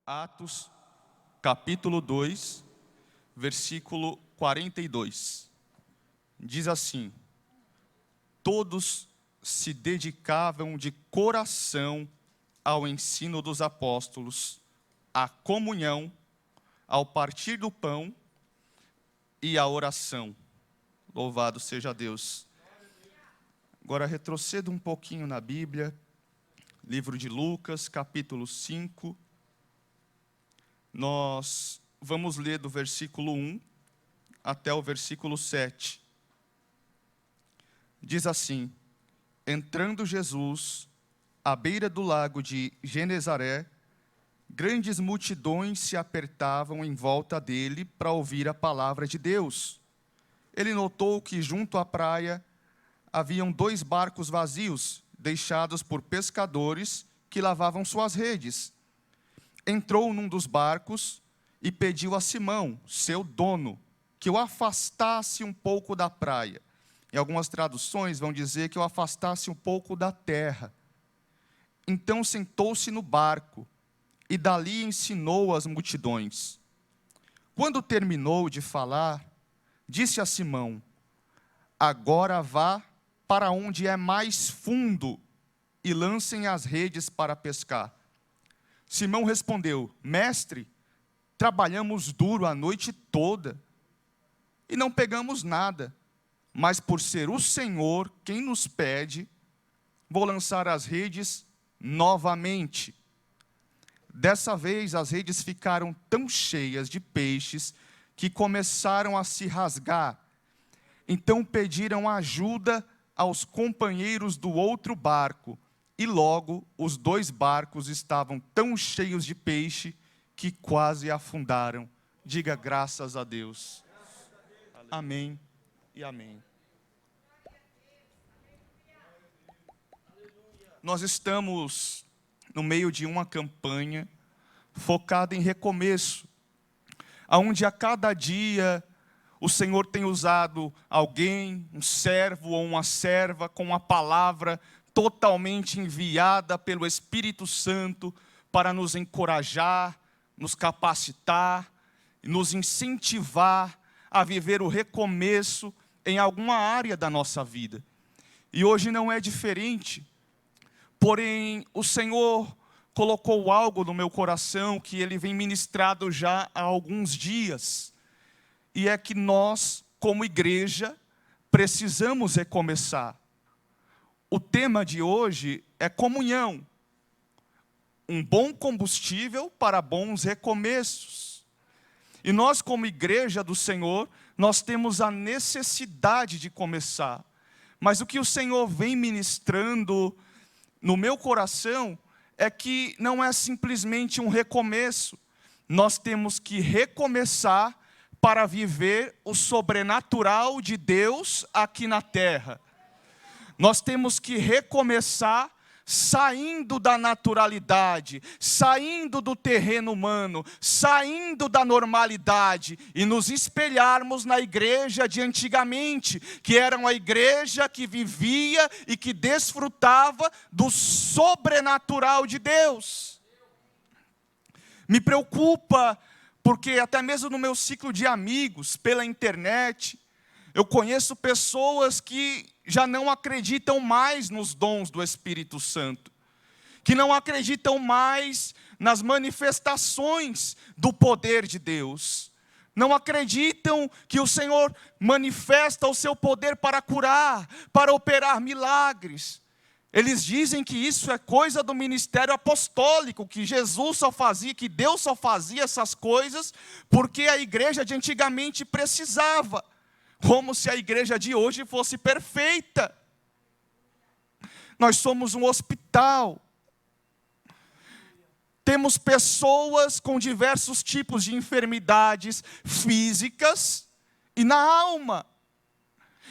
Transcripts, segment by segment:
Atos, capítulo 2, versículo 42. Diz assim: todos se dedicavam de coração ao ensino dos apóstolos, à comunhão, ao partir do pão e à oração. Louvado seja Deus. Agora retrocedo um pouquinho na Bíblia, livro de Lucas, capítulo 5. Nós vamos ler do versículo 1 até o versículo 7. Diz assim: entrando Jesus à beira do lago de Genezaré, grandes multidões se apertavam em volta dele para ouvir a palavra de Deus. Ele notou que junto à praia haviam 2 barcos vazios, deixados por pescadores que lavavam suas redes. Entrou num dos barcos e pediu a Simão, seu dono, que o afastasse um pouco da praia. Em algumas traduções vão dizer que o afastasse um pouco da terra. Então sentou-se no barco e dali ensinou as multidões. Quando terminou de falar, disse a Simão: agora vá para onde é mais fundo e lancem as redes para pescar. Simão respondeu: mestre, trabalhamos duro a noite toda e não pegamos nada, mas por ser o Senhor quem nos pede, vou lançar as redes novamente. Dessa vez as redes ficaram tão cheias de peixes que começaram a se rasgar. Então pediram ajuda aos companheiros do outro barco, e logo os 2 barcos estavam tão cheios de peixe que quase afundaram. Diga graças a Deus. Amém e amém. Nós estamos no meio de uma campanha focada em recomeço, onde a cada dia o Senhor tem usado alguém, um servo ou uma serva, com uma palavra totalmente enviada pelo Espírito Santo para nos encorajar, nos capacitar, nos incentivar a viver o recomeço em alguma área da nossa vida. E hoje não é diferente, porém o Senhor colocou algo no meu coração que Ele vem ministrado já há alguns dias, e é que nós, como igreja, precisamos recomeçar. O tema de hoje é comunhão, um bom combustível para bons recomeços. E nós, como igreja do Senhor, nós temos a necessidade de começar. Mas o que o Senhor vem ministrando no meu coração é que não é simplesmente um recomeço. Nós temos que recomeçar para viver o sobrenatural de Deus aqui na terra. Nós temos que recomeçar saindo da naturalidade, saindo do terreno humano, saindo da normalidade e nos espelharmos na igreja de antigamente, que era uma igreja que vivia e que desfrutava do sobrenatural de Deus. Me preocupa porque até mesmo no meu ciclo de amigos, pela internet, eu conheço pessoas que já não acreditam mais nos dons do Espírito Santo, que não acreditam mais nas manifestações do poder de Deus, não acreditam que o Senhor manifesta o seu poder para curar, para operar milagres. Eles dizem que isso é coisa do ministério apostólico, que Jesus só fazia, que Deus só fazia essas coisas porque a igreja de antigamente precisava. Como se a igreja de hoje fosse perfeita. Nós somos um hospital. Temos pessoas com diversos tipos de enfermidades físicas e na alma.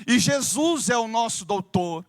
E Jesus é o nosso doutor.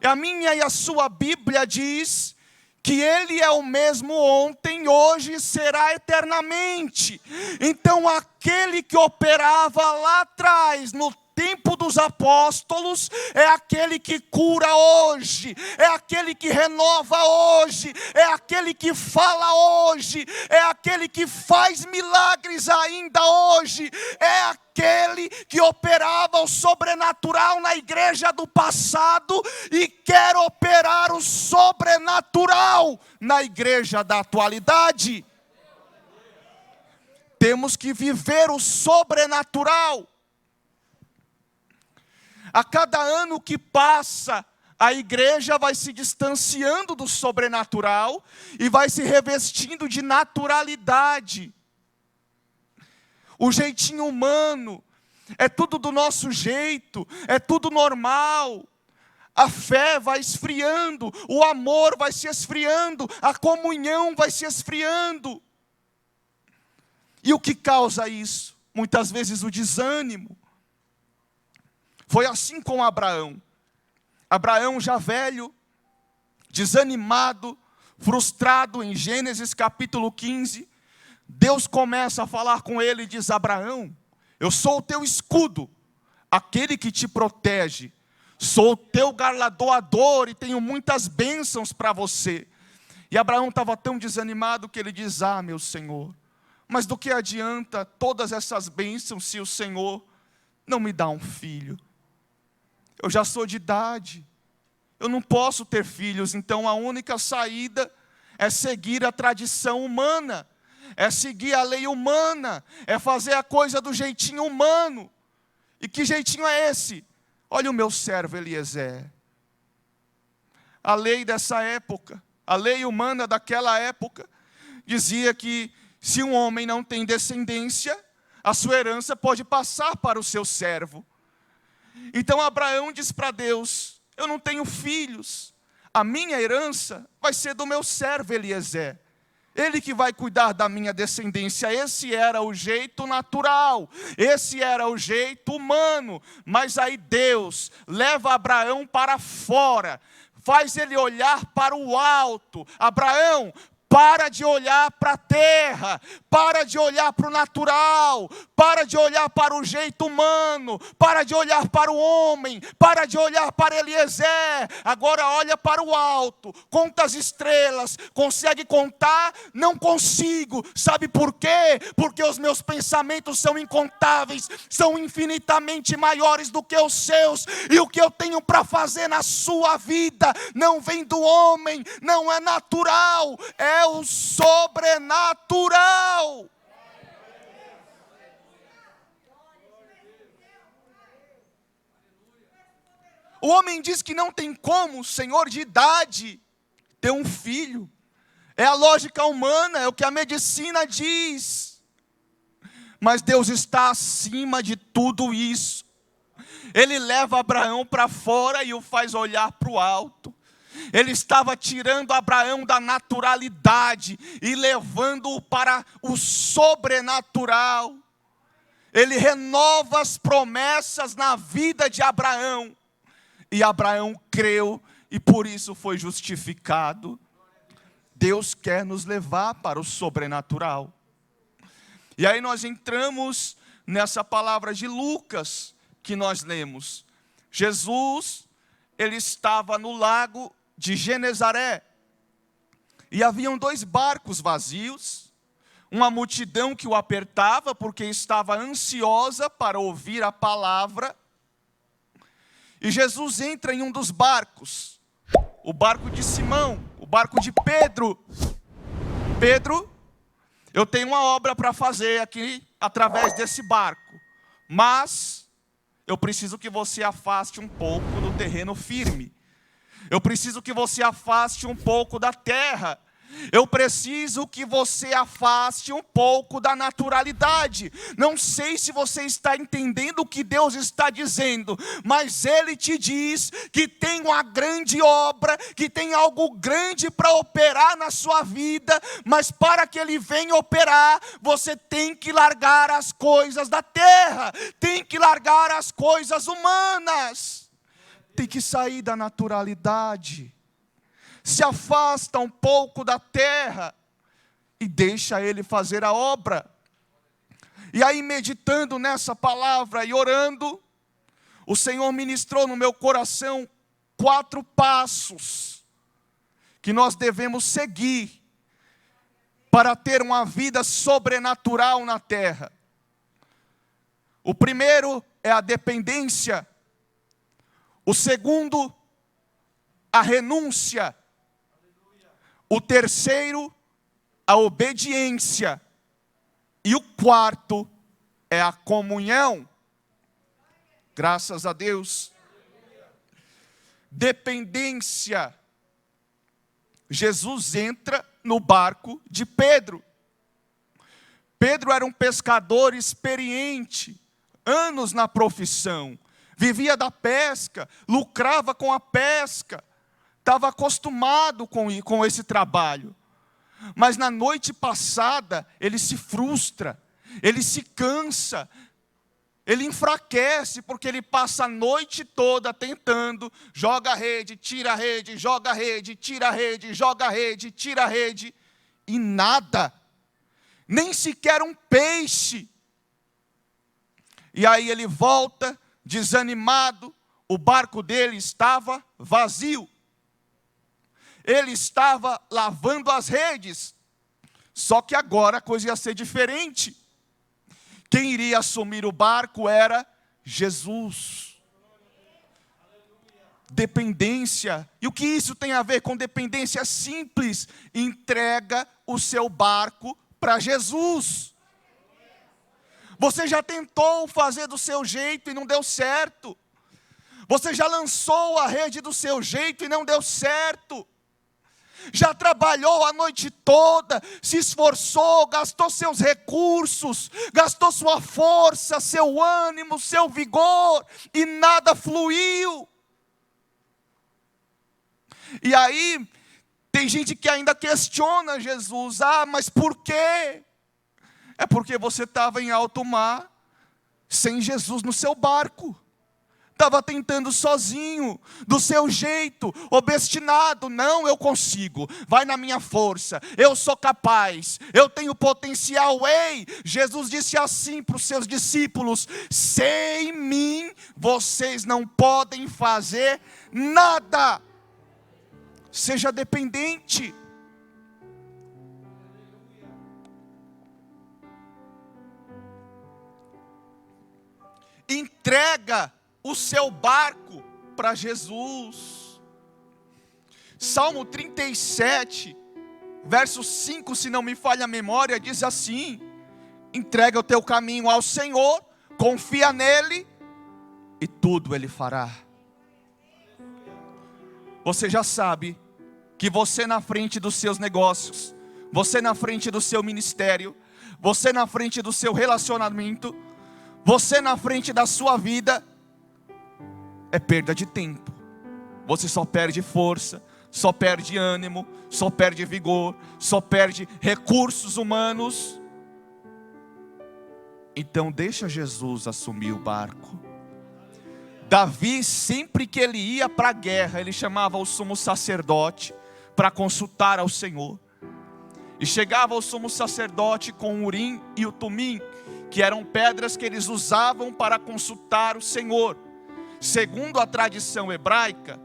E a minha e a sua Bíblia diz que Ele é o mesmo ontem, hoje e será eternamente. Então aquele que operava lá atrás, no tempo dos apóstolos, é aquele que cura hoje, é aquele que renova hoje, é aquele que fala hoje, é aquele que faz milagres ainda hoje, é aquele que operava o sobrenatural na igreja do passado e quer operar o sobrenatural na igreja da atualidade. Temos que viver o sobrenatural. A cada ano que passa, a igreja vai se distanciando do sobrenatural e vai se revestindo de naturalidade. O jeitinho humano, é tudo do nosso jeito, é tudo normal. A fé vai esfriando, o amor vai se esfriando, a comunhão vai se esfriando. E o que causa isso? Muitas vezes o desânimo. Foi assim com Abraão. Abraão já velho, desanimado, frustrado, em Gênesis capítulo 15, Deus começa a falar com ele e diz: Abraão, eu sou o teu escudo, aquele que te protege, sou o teu galardoador e tenho muitas bênçãos para você. E Abraão estava tão desanimado que ele diz: ah, meu Senhor, mas do que adianta todas essas bênçãos se o Senhor não me dá um filho? Eu já sou de idade, eu não posso ter filhos, então a única saída é seguir a tradição humana, é seguir a lei humana, é fazer a coisa do jeitinho humano. E que jeitinho é esse? Olha o meu servo Eliezer. A lei dessa época, a lei humana daquela época, dizia que se um homem não tem descendência, a sua herança pode passar para o seu servo. Então Abraão diz para Deus: eu não tenho filhos, a minha herança vai ser do meu servo Eliezer. Ele que vai cuidar da minha descendência. Esse era o jeito natural, esse era o jeito humano. Mas aí Deus leva Abraão para fora, faz ele olhar para o alto. Abraão, para de olhar para a terra, para de olhar para o natural, para de olhar para o jeito humano, para de olhar para o homem, para de olhar para Eliezer, agora olha para o alto, conta as estrelas, consegue contar? Não consigo, sabe por quê? Porque os meus pensamentos são incontáveis, são infinitamente maiores do que os seus, e o que eu tenho para fazer na sua vida, não vem do homem, não é natural, é o sobrenatural. O homem diz que não tem como, senhor de idade, ter um filho. É a lógica humana, é o que a medicina diz. Mas Deus está acima de tudo isso. Ele leva Abraão para fora e o faz olhar para o alto. Ele estava tirando Abraão da naturalidade e levando-o para o sobrenatural. Ele renova as promessas na vida de Abraão. E Abraão creu e por isso foi justificado. Deus quer nos levar para o sobrenatural. E aí nós entramos nessa palavra de Lucas que nós lemos. Jesus, ele estava no lago de Genezaré. E haviam 2 barcos vazios, uma multidão que o apertava porque estava ansiosa para ouvir a palavra. E Jesus entra em um dos barcos, o barco de Simão, o barco de Pedro. Pedro, eu tenho uma obra para fazer aqui através desse barco, mas eu preciso que você afaste um pouco do terreno firme. Eu preciso que você afaste um pouco da terra. Eu preciso que você afaste um pouco da naturalidade. Não sei se você está entendendo o que Deus está dizendo, mas Ele te diz que tem uma grande obra, que tem algo grande para operar na sua vida, mas para que Ele venha operar, você tem que largar as coisas da terra, tem que largar as coisas humanas, tem que sair da naturalidade. Se afasta um pouco da terra e deixa Ele fazer a obra. E aí meditando nessa palavra e orando, o Senhor ministrou no meu coração 4 passos que nós devemos seguir para ter uma vida sobrenatural na terra. O primeiro é a dependência. O segundo, a renúncia. O terceiro, a obediência. E o quarto é a comunhão. Graças a Deus. Dependência. Jesus entra no barco de Pedro. Pedro era um pescador experiente, anos na profissão, vivia da pesca, lucrava com a pesca, estava acostumado com esse trabalho. Mas na noite passada, ele se frustra, ele se cansa, ele enfraquece, porque ele passa a noite toda tentando, joga a rede, tira a rede, joga a rede, tira a rede, joga a rede, tira a rede, e nada, nem sequer um peixe. E aí ele volta, desanimado, o barco dele estava vazio. Ele estava lavando as redes, só que agora a coisa ia ser diferente. Quem iria assumir o barco era Jesus. Dependência. E o que isso tem a ver com dependência? Simples. Entrega o seu barco para Jesus. Você já tentou fazer do seu jeito e não deu certo. Você já lançou a rede do seu jeito e não deu certo. Já trabalhou a noite toda, se esforçou, gastou seus recursos, gastou sua força, seu ânimo, seu vigor, e nada fluiu. E aí, tem gente que ainda questiona Jesus: ah, mas por quê? É porque você estava em alto mar, sem Jesus no seu barco. Estava tentando sozinho, do seu jeito, obstinado. Não, eu consigo, vai na minha força, eu sou capaz, eu tenho potencial. Ei, Jesus disse assim para os seus discípulos: sem mim, vocês não podem fazer nada. Seja dependente. Entrega o seu barco para Jesus. Salmo 37, verso 5, se não me falha a memória, diz assim: entrega o teu caminho ao Senhor, confia nele, e tudo Ele fará. Você já sabe que você na frente dos seus negócios, você na frente do seu ministério, você na frente do seu relacionamento, você na frente da sua vida, é perda de tempo. Você só perde força, só perde ânimo, só perde vigor, só perde recursos humanos. Então deixa Jesus assumir o barco. Davi, sempre que ele ia para a guerra, ele chamava o sumo sacerdote para consultar ao Senhor. E chegava o sumo sacerdote com o Urim e o Tumim, que eram pedras que eles usavam para consultar o Senhor. Segundo a tradição hebraica,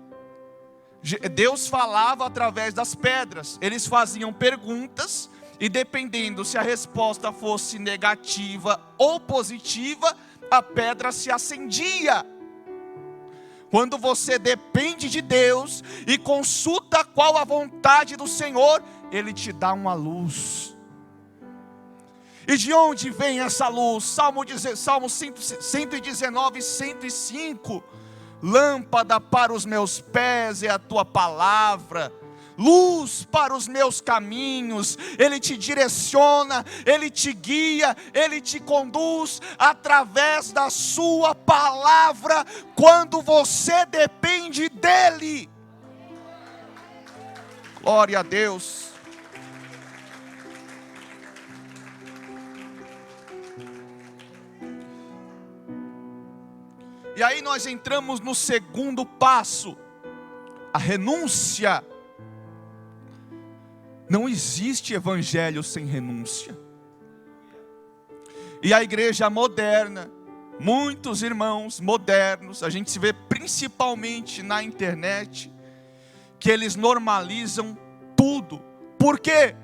Deus falava através das pedras. Eles faziam perguntas e, dependendo se a resposta fosse negativa ou positiva, a pedra se acendia. Quando você depende de Deus e consulta qual a vontade do Senhor, Ele te dá uma luz. E de onde vem essa luz? Salmo 119, 105. Lâmpada para os meus pés é a tua palavra, luz para os meus caminhos. Ele te direciona, Ele te guia, Ele te conduz através da sua palavra, quando você depende dEle. Glória a Deus. E aí nós entramos no segundo passo, a renúncia. Não existe evangelho sem renúncia. E a igreja moderna, muitos irmãos modernos, a gente se vê principalmente na internet, que eles normalizam tudo. Por quê?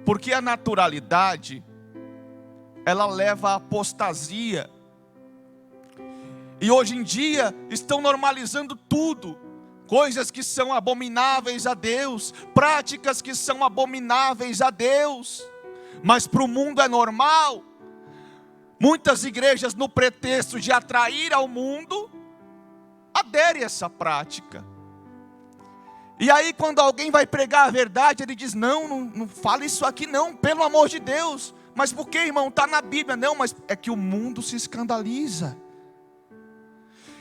Porque a naturalidade, ela leva à apostasia. E hoje em dia estão normalizando tudo. Coisas que são abomináveis a Deus, práticas que são abomináveis a Deus. Mas para o mundo é normal. Muitas igrejas, no pretexto de atrair ao mundo, aderem a essa prática. E aí quando alguém vai pregar a verdade, ele diz, não fala isso aqui não, pelo amor de Deus. Mas por que, irmão? Está na Bíblia. Não, mas é que o mundo se escandaliza.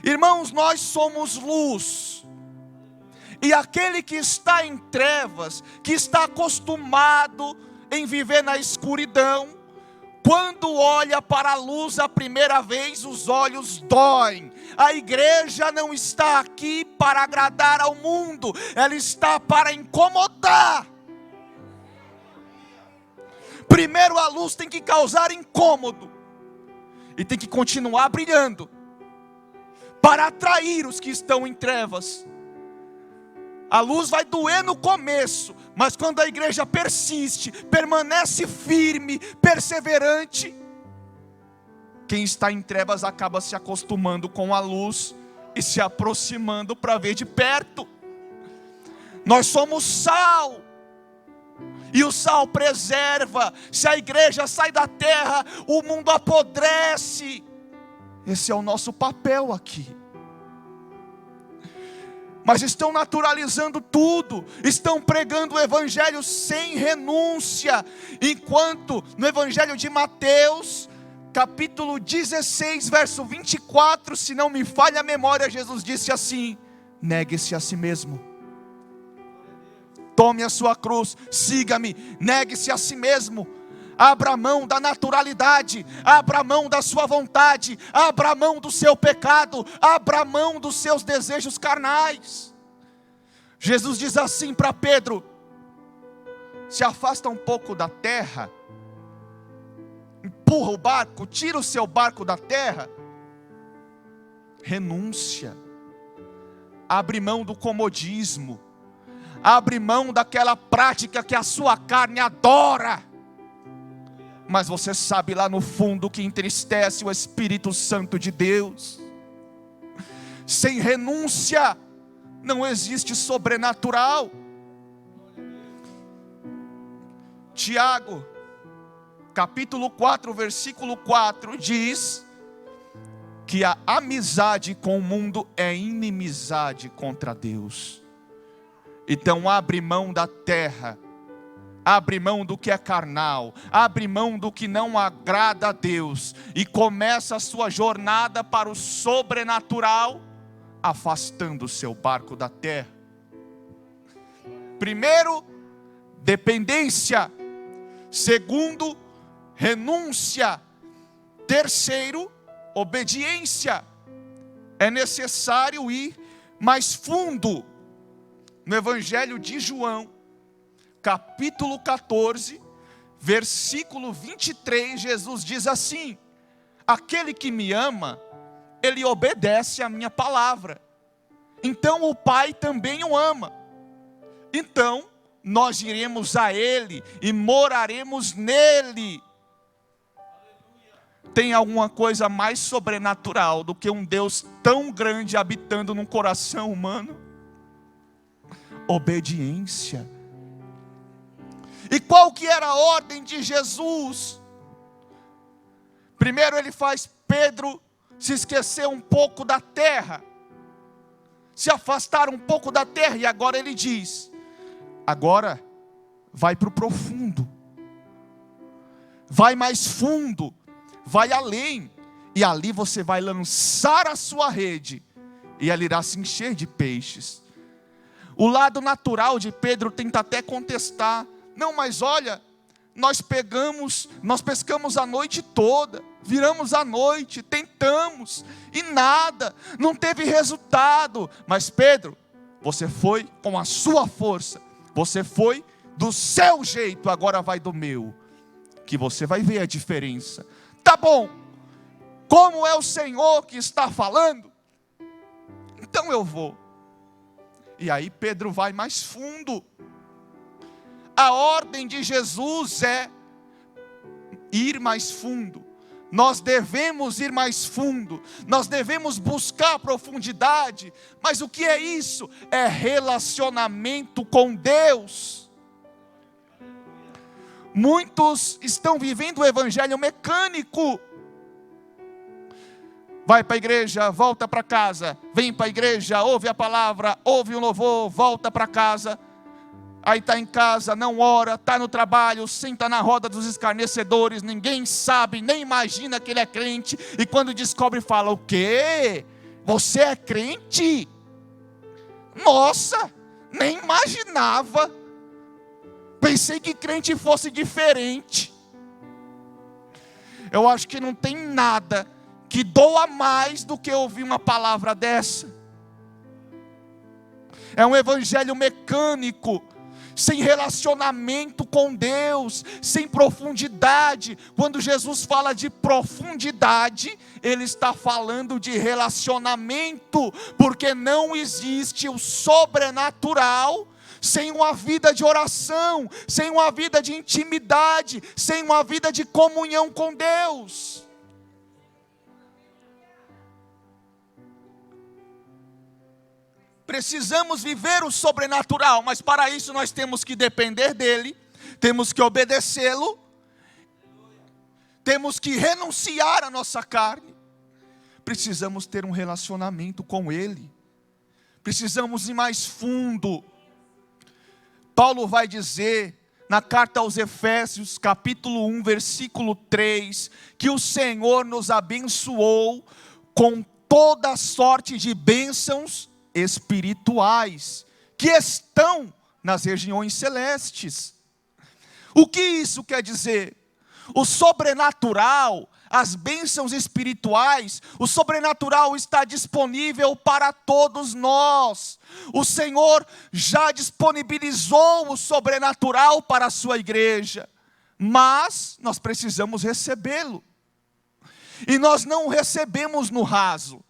Irmãos, nós somos luz. E aquele que está em trevas, que está acostumado em viver na escuridão, quando olha para a luz a primeira vez, os olhos doem. A igreja não está aqui para agradar ao mundo, ela está para incomodar. Primeiro a luz tem que causar incômodo, e tem que continuar brilhando, para atrair os que estão em trevas. A luz vai doer no começo, mas quando a igreja persiste, permanece firme, perseverante, quem está em trevas acaba se acostumando com a luz e se aproximando para ver de perto. Nós somos sal, e o sal preserva. Se a igreja sai da terra, o mundo apodrece. Esse é o nosso papel aqui. Mas estão naturalizando tudo, estão pregando o evangelho sem renúncia, enquanto no evangelho de Mateus, capítulo 16, verso 24, se não me falha a memória, Jesus disse assim: negue-se a si mesmo, tome a sua cruz, siga-me. Negue-se a si mesmo, abra mão da naturalidade, abra mão da sua vontade, abra mão do seu pecado, abra mão dos seus desejos carnais. Jesus diz assim para Pedro: se afasta um pouco da terra, empurra o barco, tira o seu barco da terra, renúncia, abre mão do comodismo, abre mão daquela prática que a sua carne adora, mas você sabe lá no fundo que entristece o Espírito Santo de Deus. Sem renúncia não existe sobrenatural. Tiago, capítulo 4, versículo 4 diz que a amizade com o mundo é inimizade contra Deus. Então abre mão da terra, abre mão do que é carnal, abre mão do que não agrada a Deus, e começa a sua jornada para o sobrenatural, afastando o seu barco da terra. Primeiro, dependência. Segundo, renúncia. Terceiro, obediência. É necessário ir mais fundo. No Evangelho de João, capítulo 14, versículo 23, Jesus diz assim: aquele que me ama, ele obedece a minha palavra. Então o Pai também o ama. Então nós iremos a Ele e moraremos nele. Tem alguma coisa mais sobrenatural do que um Deus tão grande habitando num coração humano? Obediência. E qual que era a ordem de Jesus? Primeiro ele faz Pedro se esquecer um pouco da terra, se afastar um pouco da terra, e agora ele diz: agora vai para o profundo, vai mais fundo, vai além, e ali você vai lançar a sua rede, e ela irá se encher de peixes. O lado natural de Pedro tenta até contestar: não, mas olha, nós pescamos a noite toda, viramos a noite, tentamos, e nada, não teve resultado. Mas Pedro, você foi com a sua força, você foi do seu jeito, agora vai do meu, que você vai ver a diferença. Tá bom, como é o Senhor que está falando, então eu vou. E aí Pedro vai mais fundo. A ordem de Jesus é ir mais fundo. Nós devemos ir mais fundo, nós devemos buscar profundidade. Mas o que é isso? É relacionamento com Deus. Muitos estão vivendo o evangelho mecânico. Vai para a igreja, volta para casa, vem para a igreja, ouve a palavra, ouve o louvor, volta para casa. Aí está em casa, não ora, está no trabalho, senta na roda dos escarnecedores, ninguém sabe, nem imagina que ele é crente, e quando descobre fala: o quê? Você é crente? Nossa, nem imaginava, pensei que crente fosse diferente. Eu acho que não tem nada que doa mais do que ouvir uma palavra dessa. É um evangelho mecânico, sem relacionamento com Deus, sem profundidade. Quando Jesus fala de profundidade, Ele está falando de relacionamento, porque não existe o sobrenatural sem uma vida de oração, sem uma vida de intimidade, sem uma vida de comunhão com Deus. Precisamos viver o sobrenatural, mas para isso nós temos que depender dEle, temos que obedecê-lo, temos que renunciar à nossa carne, precisamos ter um relacionamento com Ele, precisamos ir mais fundo. Paulo vai dizer na carta aos Efésios, capítulo 1, versículo 3, que o Senhor nos abençoou com toda sorte de bênçãos espirituais que estão nas regiões celestes. O que isso quer dizer? O sobrenatural, as bênçãos espirituais, o sobrenatural está disponível para todos nós. O Senhor já disponibilizou o sobrenatural para a sua igreja, mas nós precisamos recebê-lo. E nós não o recebemos no raso.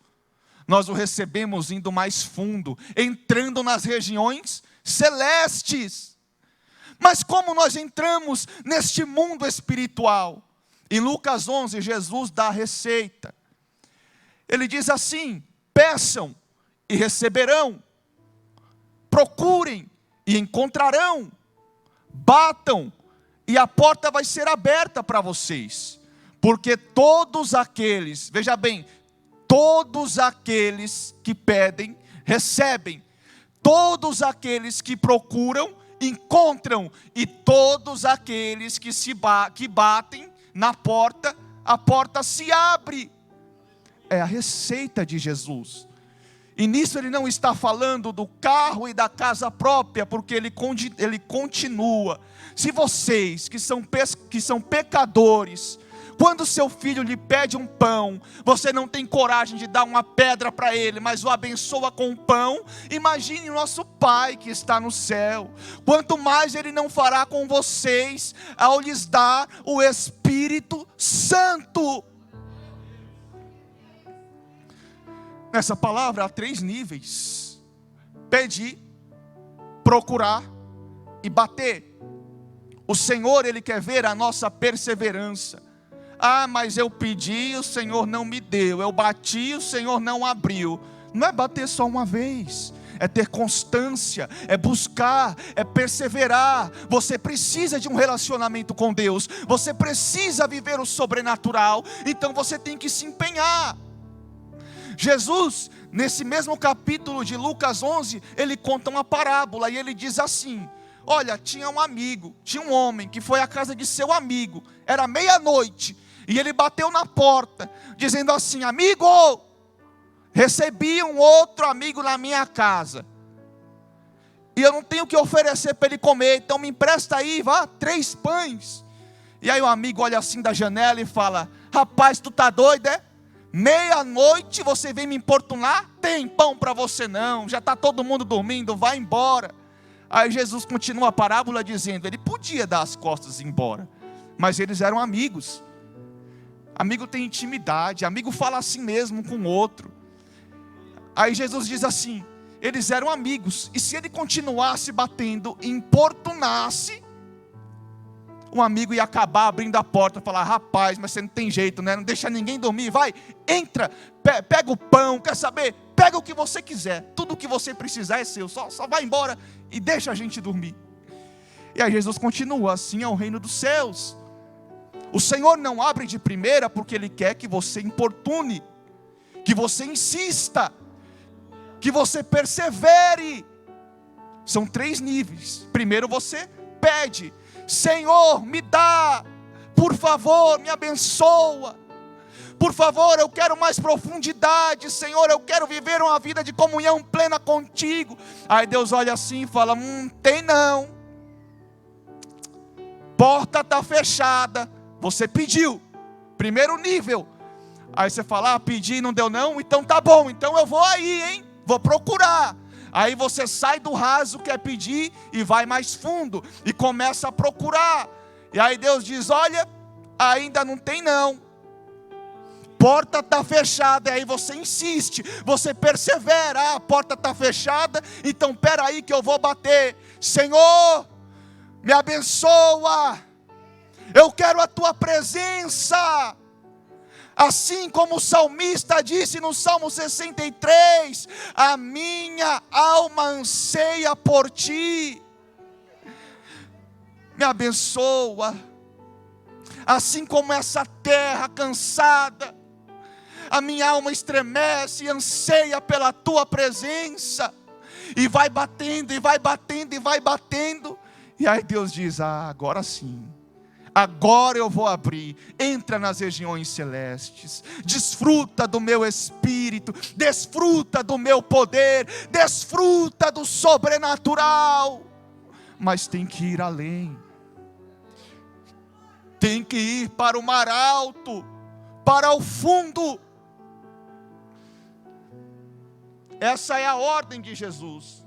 Nós o recebemos indo mais fundo, entrando nas regiões celestes. Mas como nós entramos neste mundo espiritual? Em Lucas 11, Jesus dá a receita. Ele diz assim: peçam e receberão, procurem e encontrarão, batam e a porta vai ser aberta para vocês. Porque todos aqueles, veja bem, todos aqueles que pedem, recebem. Todos aqueles que procuram, encontram. E todos aqueles que batem na porta, a porta se abre. É a receita de Jesus. E nisso ele não está falando do carro e da casa própria, porque ele continua. Se vocês que são pecadores, quando seu filho lhe pede um pão, você não tem coragem de dar uma pedra para ele, mas o abençoa com um pão, imagine o nosso Pai que está no céu. Quanto mais Ele não fará com vocês, ao lhes dar o Espírito Santo. Nessa palavra há 3 níveis: pedir, procurar e bater. O Senhor, Ele quer ver a nossa perseverança. Ah, mas eu pedi, o Senhor não me deu. Eu bati, o Senhor não abriu. Não é bater só uma vez, é ter constância, é buscar, é perseverar. Você precisa de um relacionamento com Deus, você precisa viver o sobrenatural, então você tem que se empenhar. Jesus, nesse mesmo capítulo de Lucas 11, ele conta uma parábola e ele diz assim: olha, tinha um homem que foi à casa de seu amigo, era meia-noite, e ele bateu na porta, dizendo assim: amigo, recebi um outro amigo na minha casa, e eu não tenho o que oferecer para ele comer, então me empresta aí, 3 pães. E aí o amigo olha assim da janela e fala: rapaz, tu tá doido, é? Meia-noite você vem me importunar? Tem pão para você não, já está todo mundo dormindo, vai embora. Aí Jesus continua a parábola dizendo: ele podia dar as costas e ir embora, mas eles eram amigos. amigo tem intimidade, amigo fala assim mesmo com o outro. Aí Jesus diz assim, eles eram amigos, e se ele continuasse batendo, importunasse, um amigo ia acabar abrindo a porta, falar, rapaz, mas você não tem jeito, né? Não deixa ninguém dormir, vai, entra, pega o pão, quer saber? Pega o que você quiser, tudo o que você precisar é seu, só vai embora e deixa a gente dormir. E aí Jesus continua, assim é o reino dos céus. O Senhor não abre de primeira porque Ele quer que você importune, que você insista, que você persevere. São 3 níveis. Primeiro você pede, Senhor, me dá, por favor, me abençoa, por favor, eu quero mais profundidade, Senhor, eu quero viver uma vida de comunhão plena contigo. Aí Deus olha assim e fala, tem não, porta está fechada, você pediu, primeiro nível. Aí você fala, pedi, não deu não, então tá bom, então eu vou aí, hein, vou procurar. Aí você sai do raso, quer pedir, e vai mais fundo, e começa a procurar. E aí Deus diz, olha, ainda não tem não, porta está fechada. E aí você insiste, você persevera, a porta está fechada, então peraí que eu vou bater. Senhor, me abençoa, eu quero a tua presença. Assim como o salmista disse no Salmo 63, a minha alma anseia por ti. Me abençoa. Assim como essa terra cansada, a minha alma estremece e anseia pela tua presença. E vai batendo, e vai batendo, e vai batendo. E aí Deus diz, agora sim. Agora eu vou abrir, entra nas regiões celestes, desfruta do meu espírito, desfruta do meu poder, desfruta do sobrenatural. Mas tem que ir além, tem que ir para o mar alto, para o fundo. Essa é a ordem de Jesus.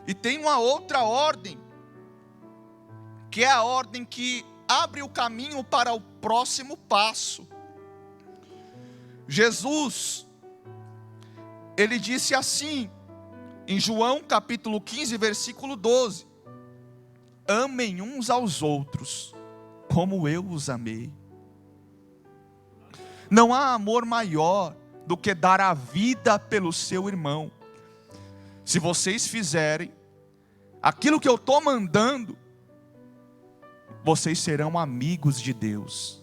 E tem uma outra ordem, que é a ordem que abre o caminho para o próximo passo. Jesus, Ele disse assim, em João capítulo 15, versículo 12, amem uns aos outros, como eu os amei. Não há amor maior do que dar a vida pelo seu irmão. Se vocês fizerem aquilo que eu estou mandando, vocês serão amigos de Deus.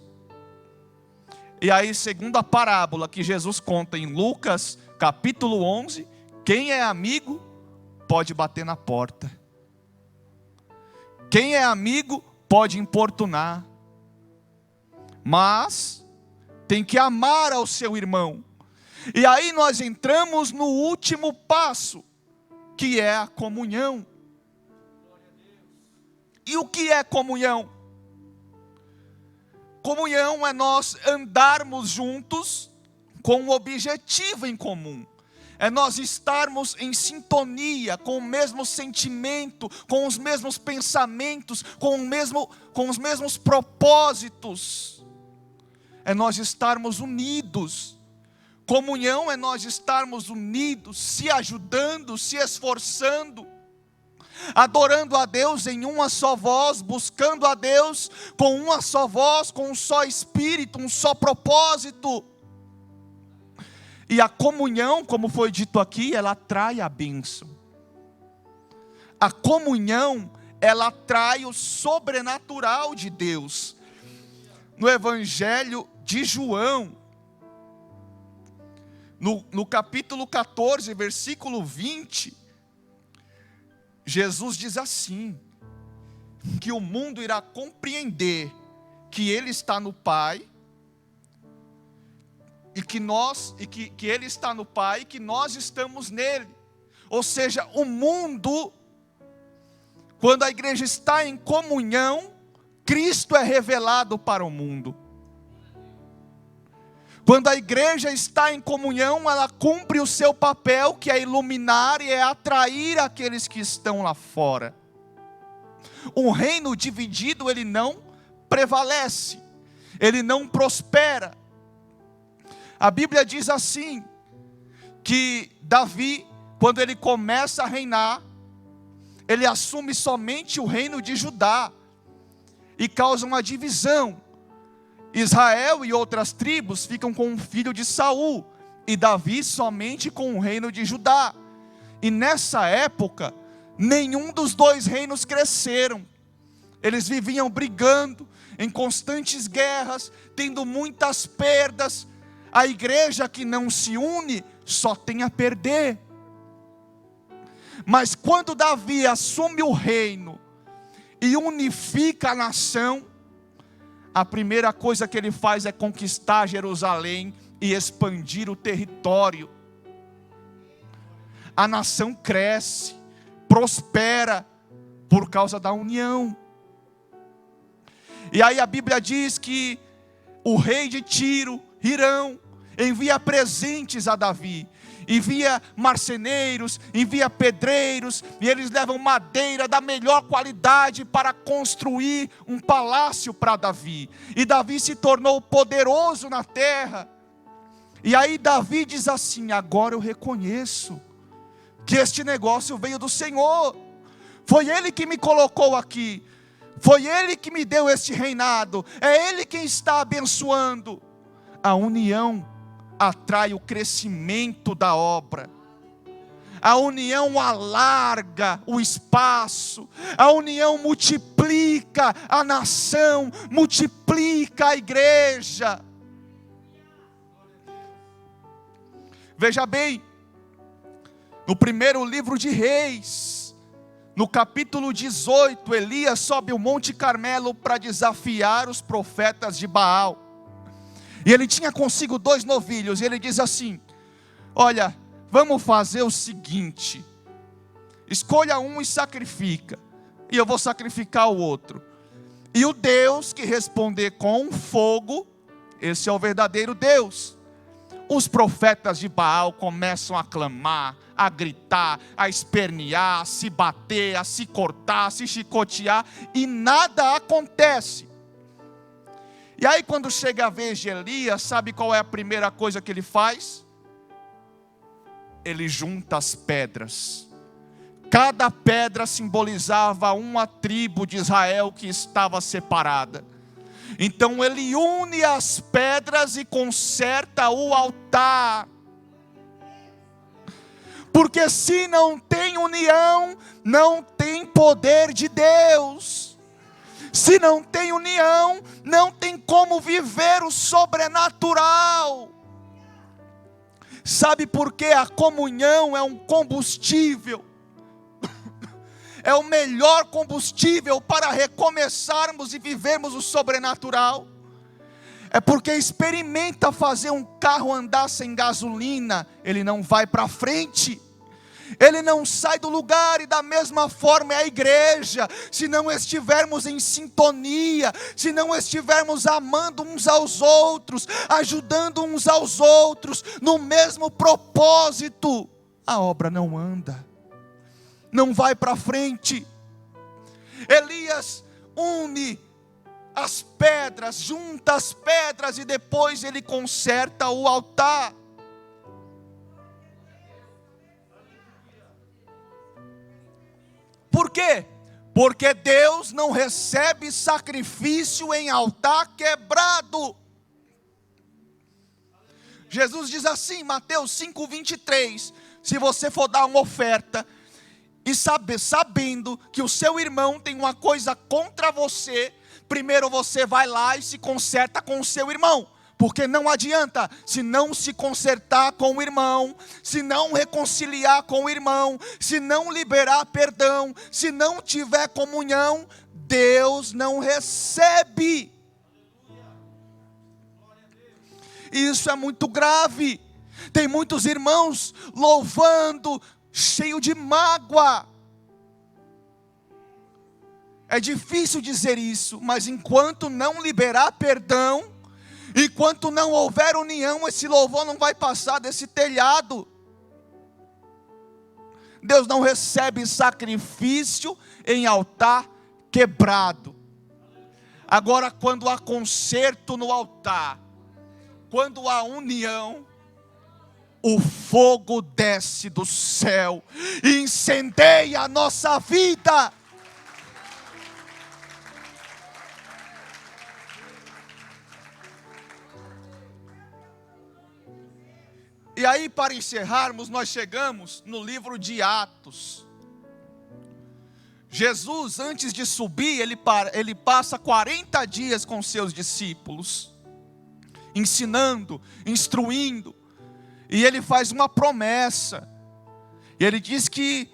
E aí, segundo a parábola que Jesus conta em Lucas capítulo 11, quem é amigo pode bater na porta. Quem é amigo pode importunar. Mas tem que amar ao seu irmão. E aí nós entramos no último passo, que é a comunhão. E o que é comunhão? Comunhão é nós andarmos juntos com um objetivo em comum. É nós estarmos em sintonia, com o mesmo sentimento, com os mesmos pensamentos, com os mesmos propósitos. É nós estarmos unidos. Comunhão é nós estarmos unidos, se ajudando, se esforçando, adorando a Deus em uma só voz, buscando a Deus com uma só voz, com um só espírito, um só propósito. E a comunhão, como foi dito aqui, ela atrai a bênção. A comunhão, ela atrai o sobrenatural de Deus. No Evangelho de João, no capítulo 14, versículo 20, Jesus diz assim, que o mundo irá compreender que Ele está no Pai, e que Ele está no Pai, e que nós estamos nele. Ou seja, o mundo, quando a igreja está em comunhão, Cristo é revelado para o mundo. Quando a igreja está em comunhão, ela cumpre o seu papel, que é iluminar e é atrair aqueles que estão lá fora. Um reino dividido, ele não prevalece, ele não prospera. A Bíblia diz assim, que Davi, quando ele começa a reinar, ele assume somente o reino de Judá, e causa uma divisão. Israel e outras tribos ficam com o filho de Saul, e Davi somente com o reino de Judá. E nessa época, nenhum dos dois reinos cresceram. Eles viviam brigando, em constantes guerras, tendo muitas perdas. A igreja que não se une, só tem a perder. Mas quando Davi assume o reino, e unifica a nação, a primeira coisa que ele faz é conquistar Jerusalém, e expandir o território. A nação cresce, prospera, por causa da união. E aí a Bíblia diz que o rei de Tiro, Hirão, envia presentes a Davi, envia marceneiros, envia pedreiros, e eles levam madeira da melhor qualidade para construir um palácio para Davi. E Davi se tornou poderoso na terra. E aí Davi diz assim: agora eu reconheço que este negócio veio do Senhor, foi Ele que me colocou aqui, foi Ele que me deu este reinado, é Ele quem está abençoando. A união atrai o crescimento da obra, a união alarga o espaço, a união multiplica a nação, multiplica a igreja. Veja bem, no primeiro livro de Reis, no capítulo 18, Elias sobe o Monte Carmelo para desafiar os profetas de Baal. E ele tinha consigo 2 novilhos, e ele diz assim: olha, vamos fazer o seguinte, escolha um e sacrifica, e eu vou sacrificar o outro. E o Deus que responder com fogo, esse é o verdadeiro Deus. Os profetas de Baal começam a clamar, a gritar, a espernear, a se bater, a se cortar, a se chicotear, e nada acontece. E aí quando chega a vez de Elias, sabe qual é a primeira coisa que ele faz? Ele junta as pedras. Cada pedra simbolizava uma tribo de Israel que estava separada. Então ele une as pedras e conserta o altar. Porque se não tem união, não tem poder de Deus. Se não tem união, não tem como viver o sobrenatural. Sabe por quê? A comunhão é um combustível. É o melhor combustível para recomeçarmos e vivermos o sobrenatural. É porque experimenta fazer um carro andar sem gasolina, ele não vai para frente, ele não sai do lugar. E da mesma forma é a igreja. Se não estivermos em sintonia, se não estivermos amando uns aos outros, ajudando uns aos outros, no mesmo propósito, a obra não anda, não vai para frente. Elias une as pedras, junta as pedras, e depois ele conserta o altar. Por quê? Porque Deus não recebe sacrifício em altar quebrado. Jesus diz assim, Mateus 5:23, se você for dar uma oferta, e sabendo que o seu irmão tem uma coisa contra você, primeiro você vai lá e se conserta com o seu irmão. Porque não adianta, se não se consertar com o irmão, se não reconciliar com o irmão, se não liberar perdão, se não tiver comunhão, Deus não recebe. E isso é muito grave. Tem muitos irmãos louvando, cheio de mágoa. É difícil dizer isso, mas enquanto não liberar perdão, enquanto não houver união, esse louvor não vai passar desse telhado. Deus não recebe sacrifício em altar quebrado. Agora, quando há concerto no altar, quando há união, o fogo desce do céu e incendeia a nossa vida. E aí, para encerrarmos, nós chegamos no livro de Atos. Jesus, antes de subir, ele passa 40 dias com seus discípulos, ensinando, instruindo. E ele faz uma promessa. E ele diz que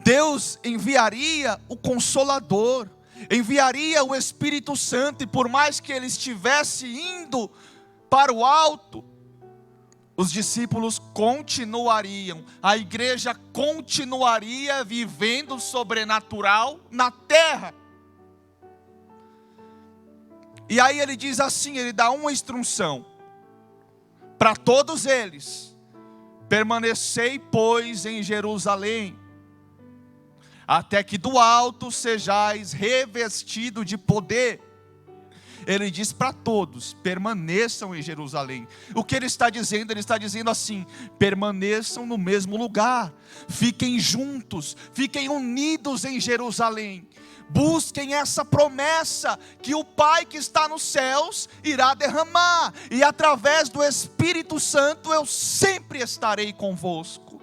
Deus enviaria o Consolador, enviaria o Espírito Santo. E por mais que ele estivesse indo para o alto, os discípulos continuariam, a igreja continuaria vivendo o sobrenatural na terra. E aí ele diz assim, ele dá uma instrução para todos eles: permanecei, pois, em Jerusalém, até que do alto sejais revestido de poder. Ele diz para todos: permaneçam em Jerusalém. O que ele está dizendo? Ele está dizendo assim: permaneçam no mesmo lugar, fiquem juntos, fiquem unidos em Jerusalém. Busquem essa promessa que o Pai que está nos céus irá derramar, e através do Espírito Santo eu sempre estarei convosco.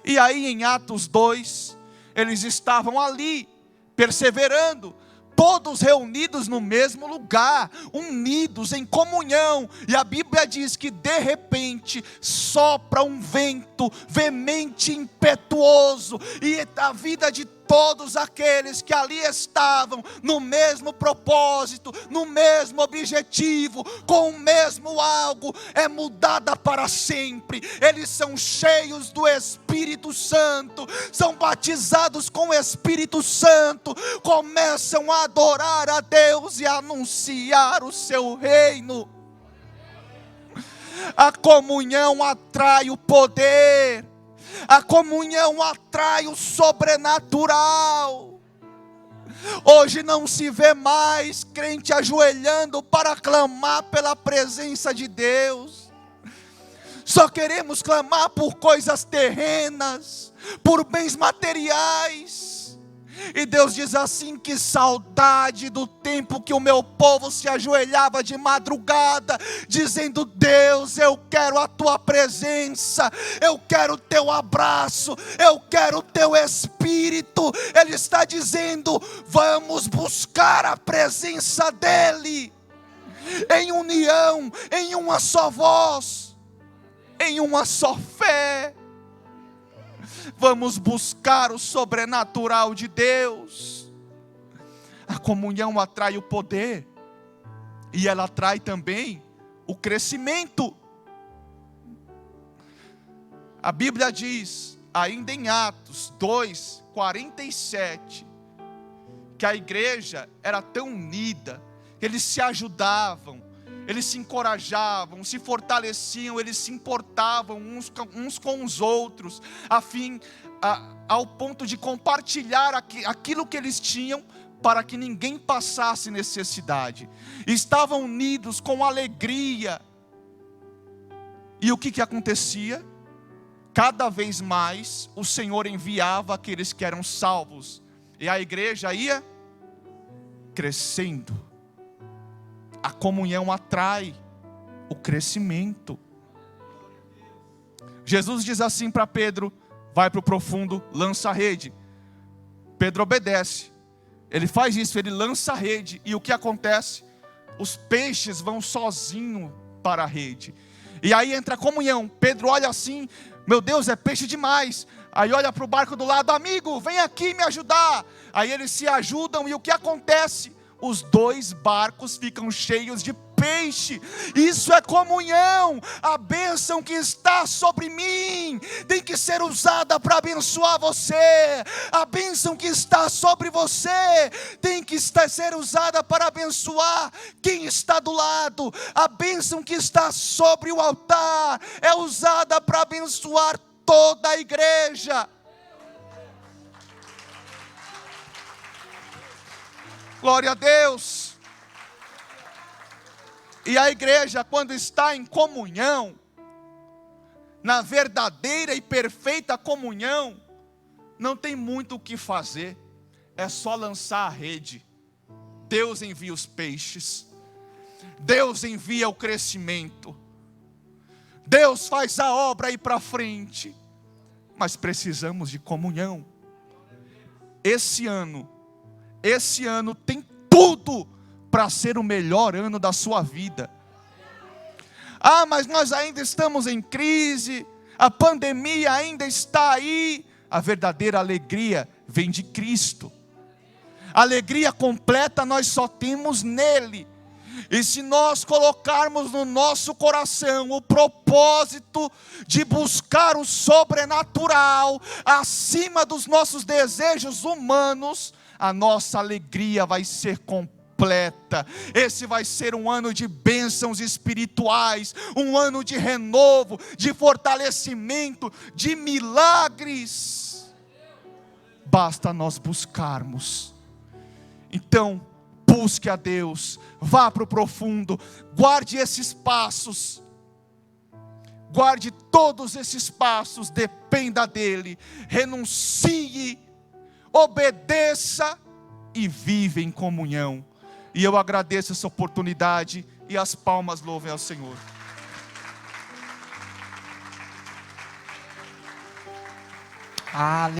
E aí em Atos 2, eles estavam ali, perseverando, todos reunidos no mesmo lugar, unidos em comunhão. E a Bíblia diz que de repente sopra um vento veemente, impetuoso, e a vida de todos aqueles que ali estavam no mesmo propósito, no mesmo objetivo, com o mesmo algo, é mudada para sempre. Eles são cheios do Espírito Santo, são batizados com o Espírito Santo, começam a adorar a Deus e a anunciar o seu reino. A comunhão atrai o poder, a comunhão atrai o sobrenatural. Hoje não se vê mais crente ajoelhando para clamar pela presença de Deus. Só queremos clamar por coisas terrenas, por bens materiais. E Deus diz assim: que saudade do tempo que o meu povo se ajoelhava de madrugada, dizendo: Deus, eu quero a tua presença, eu quero o teu abraço, eu quero o teu Espírito. Ele está dizendo: vamos buscar a presença dEle, em união, em uma só voz, em uma só fé. Vamos buscar o sobrenatural de Deus. A comunhão atrai o poder, e ela atrai também o crescimento. A Bíblia diz, ainda em Atos 2:47, que a igreja era tão unida, que eles se ajudavam, eles se encorajavam, se fortaleciam, eles se importavam uns com os outros, ao ponto de compartilhar aquilo que eles tinham, para que ninguém passasse necessidade. Estavam unidos com alegria. E o que acontecia? Cada vez mais o Senhor enviava aqueles que eram salvos, e a igreja ia crescendo. A comunhão atrai o crescimento. Jesus diz assim para Pedro: vai para o profundo, lança a rede. Pedro obedece. Ele faz isso, ele lança a rede. E o que acontece? Os peixes vão sozinhos para a rede. E aí entra a comunhão. Pedro olha assim: meu Deus, é peixe demais. Aí olha para o barco do lado: amigo, vem aqui me ajudar. Aí eles se ajudam, e o que acontece? Os dois barcos ficam cheios de peixe. Isso é comunhão. A bênção que está sobre mim tem que ser usada para abençoar você. A bênção que está sobre você tem que ser usada para abençoar quem está do lado. A bênção que está sobre o altar é usada para abençoar toda a igreja. Glória a Deus. E a igreja, quando está em comunhão, na verdadeira e perfeita comunhão, não tem muito o que fazer, é só lançar a rede. Deus envia os peixes, Deus envia o crescimento, Deus faz a obra ir para frente, mas precisamos de comunhão. Esse ano tem tudo para ser o melhor ano da sua vida. Ah, mas nós ainda estamos em crise, a pandemia ainda está aí. A verdadeira alegria vem de Cristo. Alegria completa nós só temos nele. E se nós colocarmos no nosso coração o propósito de buscar o sobrenatural acima dos nossos desejos humanos, a nossa alegria vai ser completa. Esse vai ser um ano de bênçãos espirituais, um ano de renovo, de fortalecimento, de milagres. Basta nós buscarmos. Então, busque a Deus, vá para o profundo, guarde esses passos, guarde todos esses passos, dependa dEle, renuncie, obedeça e vive em comunhão. E eu agradeço essa oportunidade e as palmas louvem ao Senhor.